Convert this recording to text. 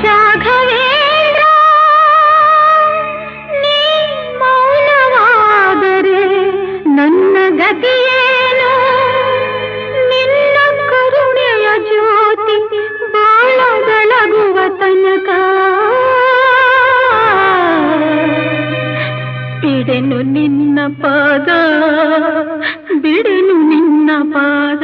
ರಾಘವೇಂದ್ರ ನೀ ಮೌನವಾದರೆ ನನ್ನ ಗತಿಯೇನು ನಿನ್ನ ಕರುಣೆಯ ಜ್ಯೋತಿ ಬಾಳ ಬೆಳಗುವ ತನಕ ಬಿಡೆನು ನಿನ್ನ ಪಾದ ಬಿಡೆನು ನಿನ್ನ ಪಾದ